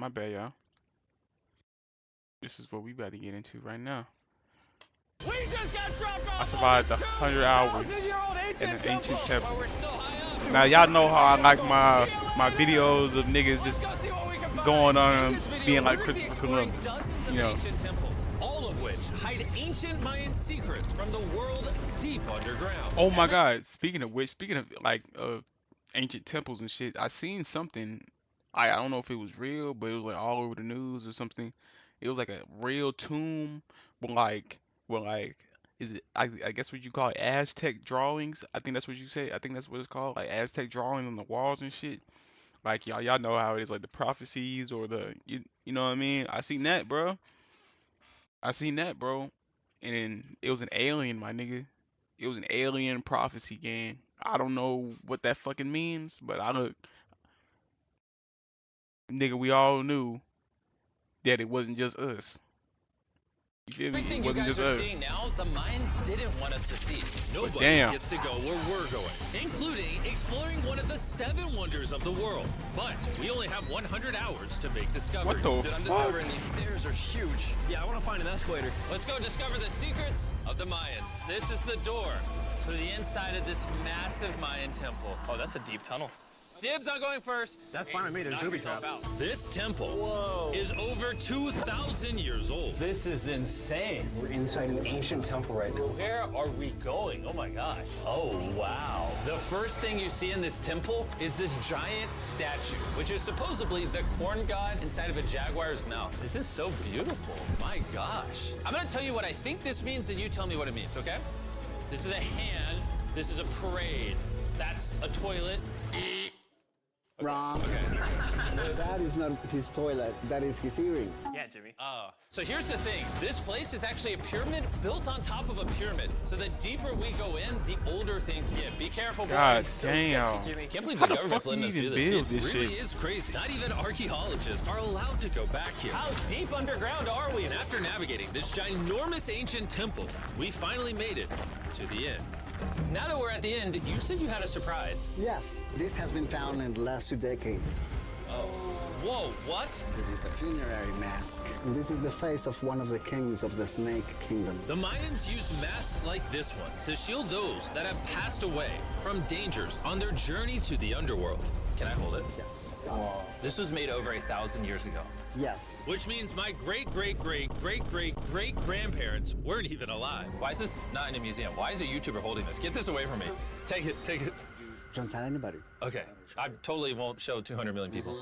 my bad, y'all. This is what we about to get into right now. We just got dropped off I survived 100 hours in an ancient temple. Now y'all know how I like my videos of niggas just going on being like Christopher Columbus, you know. All of which hide ancient Mayan secrets from the world deep underground. Oh my God! Speaking of which, speaking of like ancient temples and shit, I seen something. I don't know if it was real, but it was like all over the news or something. It was like a real tomb, but like is it? I guess what you call it, Aztec drawings. I think that's what you say. I think that's what it's called, like Aztec drawings on the walls and shit. Like y'all know how it is, like the prophecies or the you know what I mean. I seen that, bro. I seen that, bro. And then it was an alien, my nigga. It was an alien prophecy game. I don't know what that fucking means, but I look, nigga, we all knew that it wasn't just us. You feel me? Everything It you wasn't guys just are us. seeing now, the Mayans didn't want us to see. Nobody gets to go where we're going, including exploring one of the 7 wonders of the world. But we only have 100 hours to make discoveries. What the Dude, I'm fuck? discovering these stairs are huge. Yeah, I want to find an escalator. Let's go discover the secrets of the Mayans. This is the door to the inside of this massive Mayan temple. Oh, that's a deep tunnel. Dibs on going first. That's fine with me. There's booby traps. This temple is over 2,000 years old. This is insane. We're inside an ancient temple right now. Where are we going? Oh my gosh. Oh, wow. The first thing you see in this temple is this giant statue, which is supposedly the corn god inside of a jaguar's mouth. This is so beautiful. My gosh. I'm gonna tell you what I think this means, and you tell me what it means, okay? This is a hand. This is a parade. That's a toilet. Wrong. Okay. That is not his toilet. That is his earring. Yeah, Jimmy. So here's the thing. This place is actually a pyramid built on top of a pyramid. So the deeper we go in, the older things get. Be careful, boys. God So damn. sketchy, Jimmy. Can't believe How the the government's fuck letting you us do even this. build It this really shit? is crazy. Not even archaeologists are allowed to go back here. How deep underground are we? And after navigating this ginormous ancient temple, we finally made it to the end. Now that we're at the end, you said you had a surprise. Yes, this has been found in the last 2 decades. Whoa, what? It is a funerary mask. This is the face of one of the kings of the Snake Kingdom. The Mayans used masks like this one to shield those that have passed away from dangers on their journey to the underworld. Can I hold it? Yes. This was made over 1,000 years ago. Yes. Which means my great-great-great-great-great-grandparents weren't even alive. Why is this not in a museum? Why is a YouTuber holding this? Get this away from me. Take it, take it. Don't tell anybody. Okay, I totally won't show 200 million people.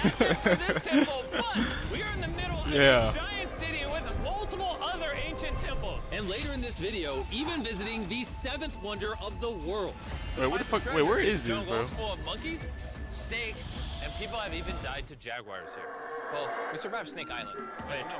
That's it for this temple, but we are in the middle of Yeah. a giant city with multiple other ancient temples. And later in this video, even visiting the 7th wonder of the world. Wait, what the fuck? Wait, where is this, bro? Jungles full of monkeys, snakes, and people have even died to jaguars here. Well, we survived Snake Island. Wait, no,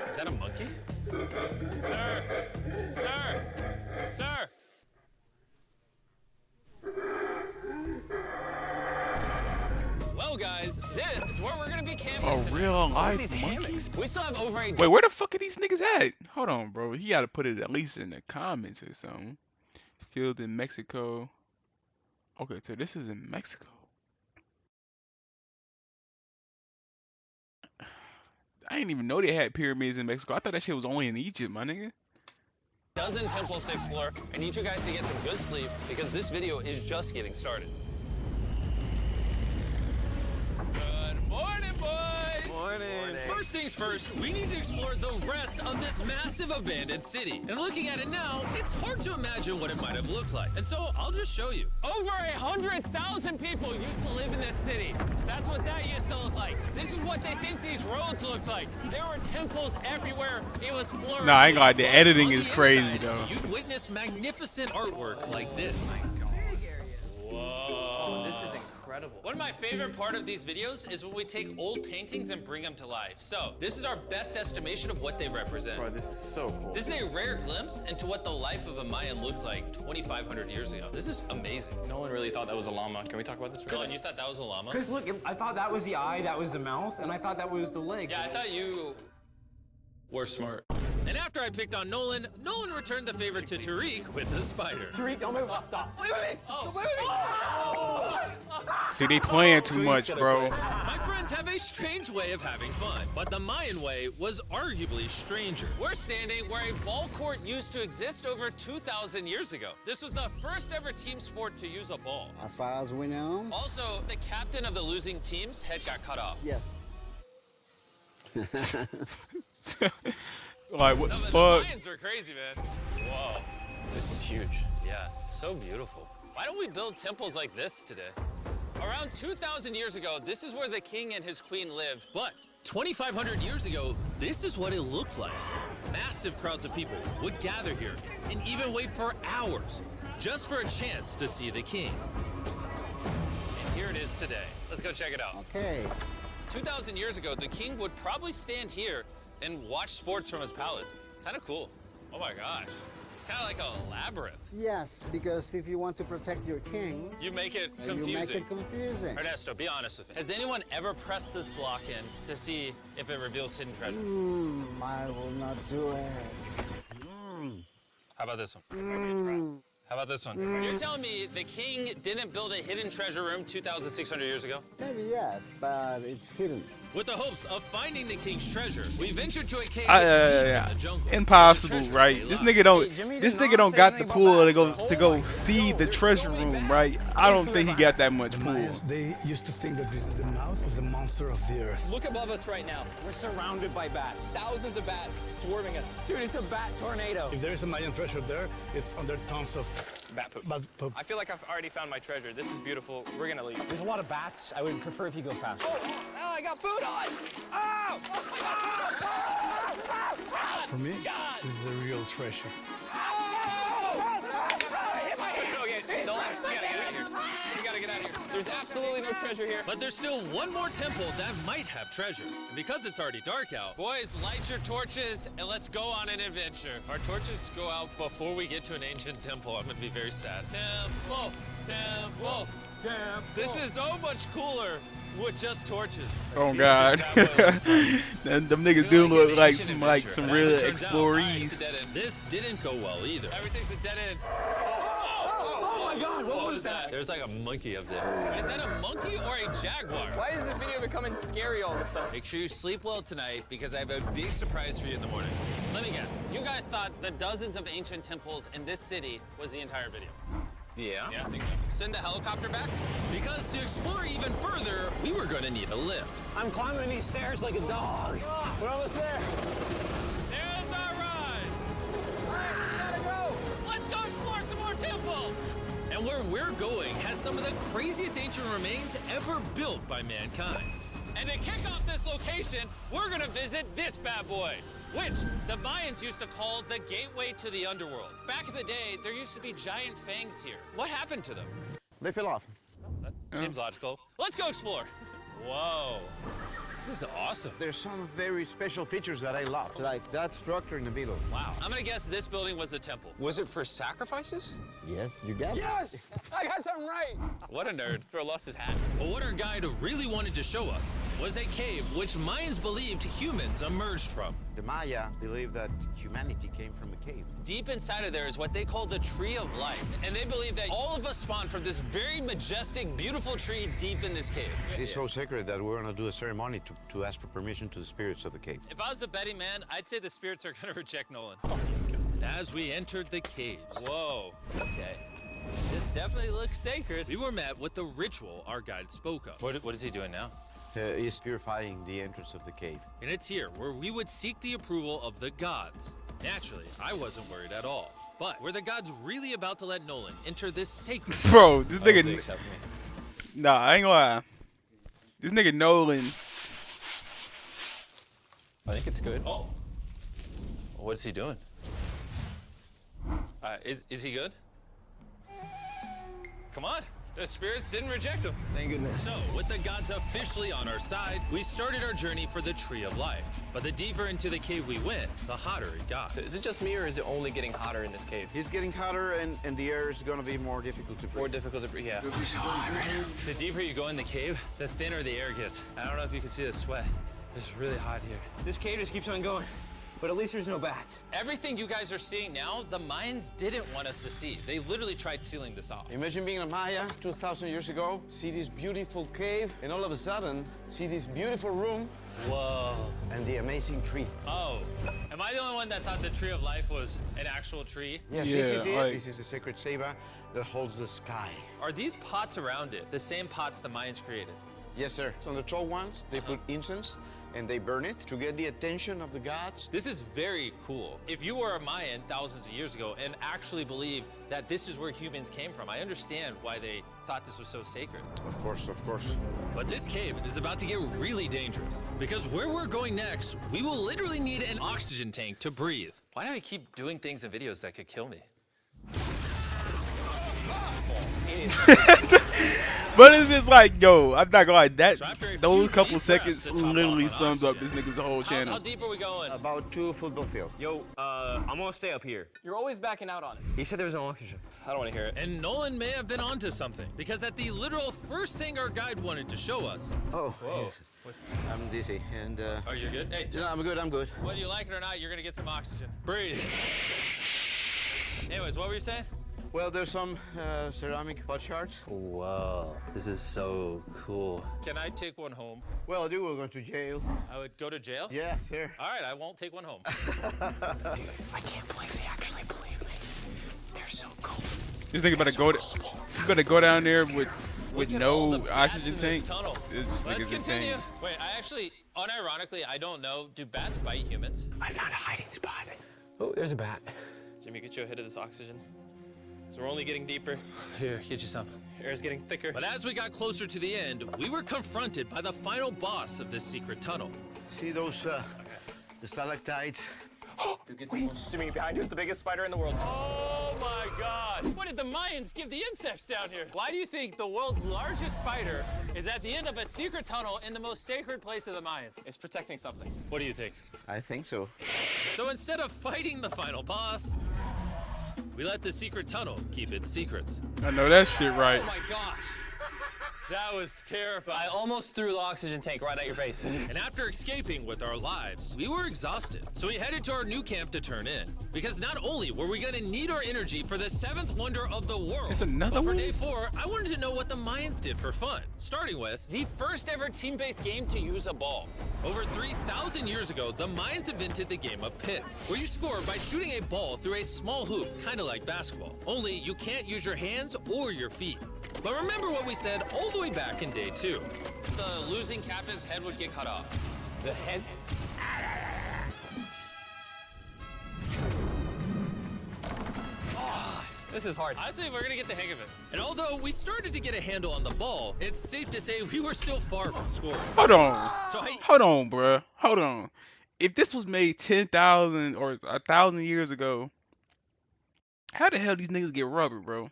is that a monkey? Sir! Sir! Sir! Well, guys, this is where we're gonna be camping A tonight. real life These monkey? hammocks. We still have over a Wait, where the fuck are these niggas at? Hold on, bro. He gotta put it at least in the comments or something. Field in Mexico. Okay, so this is in Mexico. I didn't even know they had pyramids in Mexico. I thought that shit was only in Egypt, my nigga. dozen temples to explore. I need you guys to get some good sleep because this video is just getting started. Good morning, boys! Morning. First things first, we need to explore the rest of this massive abandoned city. And looking at it now, it's hard to imagine what it might have looked like. And so I'll just show you. Over 100,000 people used to live in this city. That's what that used to look like. This is what they think these roads look like. There were temples everywhere. It was flourishing. Nah, I ain't gonna lie, the editing On is the crazy inside, though. You'd witness magnificent artwork like this. Whoa. This is incredible. One of my favorite part of these videos is when we take old paintings and bring them to life. So this is our best estimation of what they represent. Bro, this is so cool. This is a rare glimpse into what the life of a Mayan looked like 2,500 years ago. This is amazing. No one really thought that was a llama. Can we talk about this for a Dylan, second? you thought that was a llama? Because look, I thought that was the eye, that was the mouth, and I thought that was the leg. Yeah, I thought you were smart. And after I picked on Nolan, Nolan returned the favor to Tariq with the spider. Tariq, don't move. Stop. Wait, wait, wait. Oh. See, they playing too much, bro. My friend Humans have a strange way of having fun, but the Mayan way was arguably stranger. We're standing where a ball court used to exist over 2,000 years ago. This was the first ever team sport to use a ball. As far as we know, Also, the captain of the losing team's head got cut off. yes. Like what No, the but fuck? the Mayans are crazy, man. Whoa. This is huge. Yeah, so beautiful. Why don't we build temples like this today? Around 2,000 years ago, this is where the king and his queen lived. But 2,500 years ago, this is what it looked like. Massive crowds of people would gather here and even wait for hours just for a chance to see the king. And here it is today. Let's go check it out. Okay. 2,000 years ago, the king would probably stand here and watch sports from his palace. Kind of cool. Oh my gosh. It's kind of like a labyrinth. Yes, because if you want to protect your king, You make it you make confusing. it confusing. Ernesto, be honest with me. Has anyone ever pressed this block in to see if it reveals hidden treasure? I will not do it. How about this one? How about this one? You're telling me the king didn't build a hidden treasure room 2,600 years ago? Maybe yes, but it's hidden. With the hopes of finding the king's treasure, we ventured to a cave deep Yeah. in the jungle. Impossible, where the treasure right? lay This locked. nigga don't. Jimmy This did nigga not don't say got the anything pull about to bats. go see the treasure room, right? I don't think he got that much pull. Mayans, they used to think that this is the mouth of the monster of the earth. Look above us right now. We're surrounded by bats. Thousands of bats swarming us. Dude, it's a bat tornado. If there is a Mayan treasure there, it's under tons of Bat poop. bat poop. I feel like I've already found my treasure. This is beautiful. We're gonna leave. There's a lot of bats. I would prefer if you go faster. Oh, I got boot on! Oh! For me, this is a real treasure. Okay, don't laugh. We gotta get out of here. We gotta get out of here. There's absolutely no treasure here. But there's still one more temple that might have treasure. And because it's already dark out, Boys, light your torches and let's go on an adventure. If our torches go out before we get to an ancient temple, I'm gonna be very sad. Temple, temple, temple. This is so much cooler with just torches. Oh See what God, this bad boy looks like. them niggas Feel do like look an like ancient some adventure. some But real as it turns out, it's explorees. a dead end. this didn't go well either. Everything's a dead end. Oh my God, what was that? There's like a monkey up there. Is that a monkey or a jaguar? Why is this video becoming scary all of a sudden? Make sure you sleep well tonight because I have a big surprise for you in the morning. Let me guess. You guys thought the dozens of ancient temples in this city was the entire video. Yeah. Yeah, I think so. Send the helicopter back? Because to explore even further, we were going to need a lift. I'm climbing these stairs like a dog. We're almost there. There's our ride. Gotta go. Let's go explore some more temples. And where we're going has some of the craziest ancient remains ever built by mankind. And to kick off this location, we're gonna visit this bad boy, which the Mayans used to call the gateway to the underworld. Back in the day, there used to be giant fangs here. What happened to them? They fell off. That seems logical. Let's go explore. Whoa. This is awesome. There's some very special features that I love, like that structure in the middle. Wow. I'm gonna guess this building was the temple. Was it for sacrifices? Yes, you got it. Yes! I got something right. What a nerd. Throw lost his hat. But what our guide really wanted to show us was a cave which Mayans believed humans emerged from. The Maya believe that humanity came from a cave. Deep inside of there is what they call the Tree of Life. And they believe that all of us spawned from this very majestic, beautiful tree deep in this cave. It's so sacred that we're gonna do a ceremony to ask for permission to the spirits of the cave. If I was a betting man, I'd say the spirits are gonna reject Nolan. As we entered the caves, Whoa. Okay. This definitely looks sacred. we were met with the ritual our guide spoke of. What is he doing now? Is purifying the entrance of the cave. And it's here where we would seek the approval of the gods. Naturally, I wasn't worried at all. But were the gods really about to let Nolan enter this sacred Bro, this I hope they nigga. accept me. Nah, I ain't gonna lie. This nigga Nolan. I think it's good. Oh. What is he doing? Is he good? Come on. The spirits didn't reject him. Thank goodness. So, with the gods officially on our side, we started our journey for the Tree of Life. But the deeper into the cave we went, the hotter it got. Is it just me or is it only getting hotter in this cave? It's getting hotter and the air is gonna be more difficult to breathe. More difficult to breathe, yeah. The deeper you go in the cave, the thinner the air gets. I don't know if you can see the sweat. It's really hot here. This cave just keeps on going. But at least there's no bats. Everything you guys are seeing now, the Mayans didn't want us to see. They literally tried sealing this off. Imagine being a Maya 2,000 years ago, see this beautiful cave, and all of a sudden, see this beautiful room. Whoa. And the amazing tree. Oh, am I the only one that thought the tree of life was an actual tree? Yes, Yeah, this is it. like- This is the sacred ceiba that holds the sky. Are these pots around it the same pots the Mayans created? Yes, sir. So on the tall ones, they put incense and they burn it to get the attention of the gods. This is very cool. If you were a Mayan thousands of years ago and actually believe that this is where humans came from, I understand why they thought this was so sacred. Of course, of course. But this cave is about to get really dangerous because where we're going next, we will literally need an oxygen tank to breathe. Why do I keep doing things in videos that could kill me? But it's just like, yo, I'm not gonna lie, that So after a those few couple deep seconds breaths to top literally off on sums up oxygen. this nigga's whole How channel. deep are we going? About 2 football fields. Yo, I'm gonna stay up here. You're always backing out on it. He said there was no oxygen. I don't want to hear it. And Nolan may have been onto something because at the literal first thing our guide wanted to show us. Oh, Whoa. yes. I'm dizzy and Are you good? Hey, no, I'm good, I'm good. whether you like it or not, you're gonna get some oxygen. Breathe. Anyways, what were you saying? Well, there's some ceramic pot shards. Whoa, this is so cool. Can I take one home? Well, dude, we're going to jail. I would go to jail? Yeah, sir. All right, I won't take one home. I can't believe they actually believe me. They're so cool. This nigga better go. You better go down there with Look at all the no bats oxygen in this tank. tunnel. This Let's nigga's continue. insane. Wait, I actually, unironically, I don't know. Do bats bite humans? I found a hiding spot. Oh, there's a bat. Jimmy, get you a hit of this oxygen. So we're only getting deeper. Here, get you some. Air's getting thicker. But as we got closer to the end, we were confronted by the final boss of this secret tunnel. See those the stalactites? Jimmy, behind you is the biggest spider in the world. Oh my God! What did the Mayans give the insects down here? Why do you think the world's largest spider is at the end of a secret tunnel in the most sacred place of the Mayans? It's protecting something. What do you think? I think so. So instead of fighting the final boss, we let the secret tunnel keep its secrets. I know that shit right. Oh my gosh! That was terrifying. I almost threw the oxygen tank right at your face. And after escaping with our lives, we were exhausted. So we headed to our new camp to turn in. Because not only were we gonna need our energy for the 7th wonder of the world, There's another but for one? day 4, I wanted to know what the Mayans did for fun. Starting with The first ever team-based game to use a ball. over 3,000 years ago, the Mayans invented the game of pits, where you score by shooting a ball through a small hoop, kind of like basketball. Only you can't use your hands or your feet. But remember what we said all the way back in day 2. The losing captain's head would get cut off. The head? This is hard. Honestly, we're gonna get the hang of it. And although we started to get a handle on the ball, it's safe to say we were still far from scoring. Hold on. So I Hold on, bruh. Hold on. If this was made 10,000 or 1,000 years ago, how the hell these niggas get rubber, bro?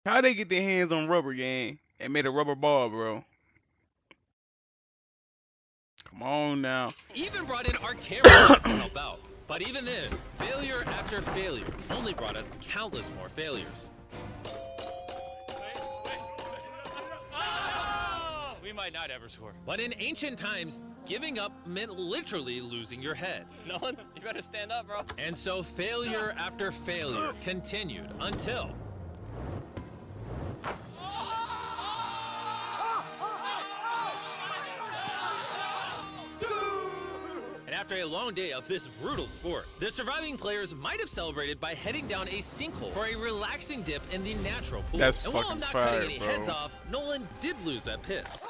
How they get their hands on rubber, gang, and made a rubber ball, bro? Come on now. even brought in our camera guys to help out. But even then, failure after failure only brought us countless more failures. We might not ever score. But in ancient times, giving up meant literally losing your head. Nolan, you better stand up, bro. And so failure after failure continued until... And after a long day of this brutal sport, the surviving players might have celebrated by heading down a sinkhole for a relaxing dip in the natural pool. That's and while I'm fucking not fire, cutting any bro. heads off, Nolan did lose at pits.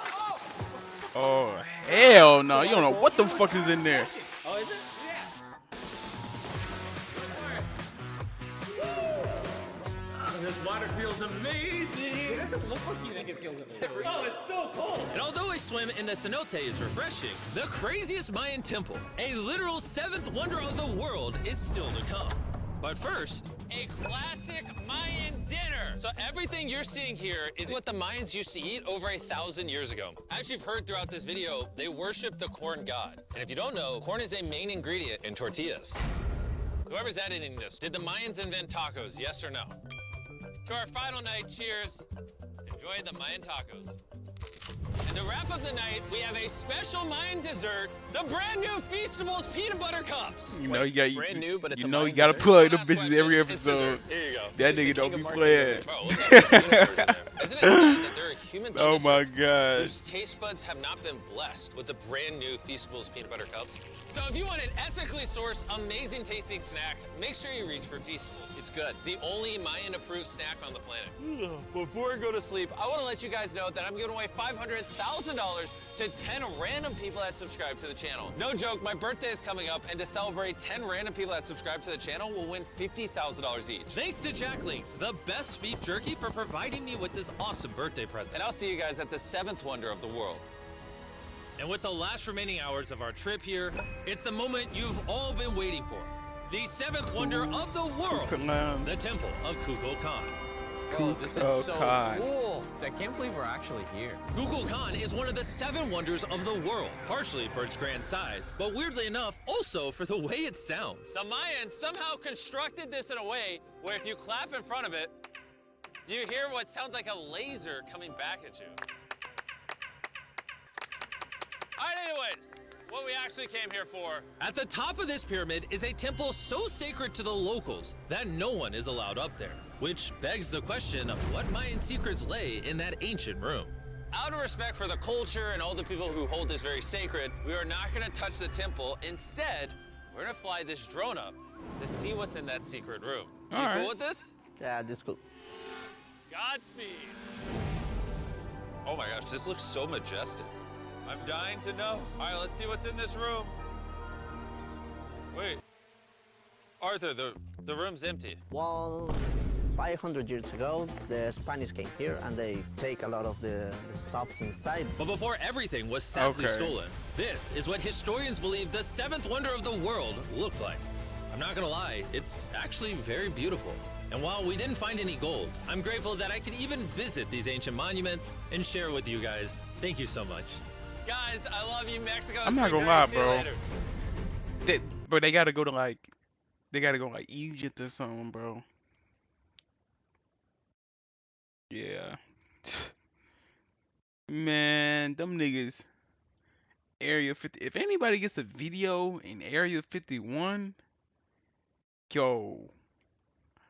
Oh, hell no. You don't know what the fuck is in there. Oh, is it? This water feels amazing. It doesn't look like you think it feels amazing. Oh, it's so cold. And although a swim in the cenote is refreshing, the craziest Mayan temple, a literal 7th wonder of the world, is still to come. But first, a classic Mayan dinner. So everything you're seeing here is what the Mayans used to eat over 1,000 years ago. As you've heard throughout this video, they worship the corn god. And if you don't know, corn is a main ingredient in tortillas. Whoever's editing this, did the Mayans invent tacos, yes or no? To our final night, cheers. Enjoy the Mayan tacos. And to wrap up the night, we have a special Mayan dessert, the brand new Feastables peanut butter cups. You know, you got brand new, but it's you a know you Mayan gotta dessert? plug them Don't ask bitches every questions, it's episode. dessert. Here you go. That It's the nigga king don't of be marketing, playing. baby. Bro, look at this peanut butter in there. Isn't it sad that there are humans on Oh this my earth god. whose taste buds have not been blessed with the brand new Feastables peanut butter cups? So if you want an ethically sourced, amazing tasting snack, make sure you reach for Feastables. It's good. The only Mayan-approved snack on the planet. Before I go to sleep, I want to let you guys know that I'm giving away $500,000 to 10 random people that subscribe to the channel. No joke, my birthday is coming up, and to celebrate, 10 random people that subscribe to the channel will win $50,000 each. Thanks to Jack Links, the best beef jerky, for providing me with this awesome birthday present. And I'll see you guys at the 7th wonder of the world. And with the last remaining hours of our trip here, it's the moment you've all been waiting for. The 7th wonder of the world, the Temple of Kukulkan. Bro, this is so Kukulkan. cool. I can't believe we're actually here. Kukulkan is one of the 7 wonders of the world, partially for its grand size, but weirdly enough, also for the way it sounds. The Mayans somehow constructed this in a way where if you clap in front of it, you hear what sounds like a laser coming back at you. All right, anyways, what we actually came here for. At the top of this pyramid is a temple so sacred to the locals that no one is allowed up there, which begs the question of what Mayan secrets lay in that ancient room. Out of respect for the culture and all the people who hold this very sacred, we are not gonna touch the temple. Instead, we're gonna fly this drone up to see what's in that secret room. You All cool right. with this? Yeah, this cool. Godspeed. Oh my gosh, this looks so majestic. I'm dying to know. All right, let's see what's in this room. Wait. Arthur, the room's empty. Well, 500 years ago, the Spanish came here and they take a lot of the stuffs inside. But before everything was sadly Okay. stolen, this is what historians believe the 7th wonder of the world looked like. I'm not gonna lie, it's actually very beautiful. And while we didn't find any gold, I'm grateful that I could even visit these ancient monuments and share with you guys. Thank you so much. Guys, I love you, Mexico. I'm It's not been gonna great. lie, See you bro. later. But they gotta go to like Egypt or something, bro. Yeah. Man, them niggas. Area 50. If anybody gets a video in Area 51, yo,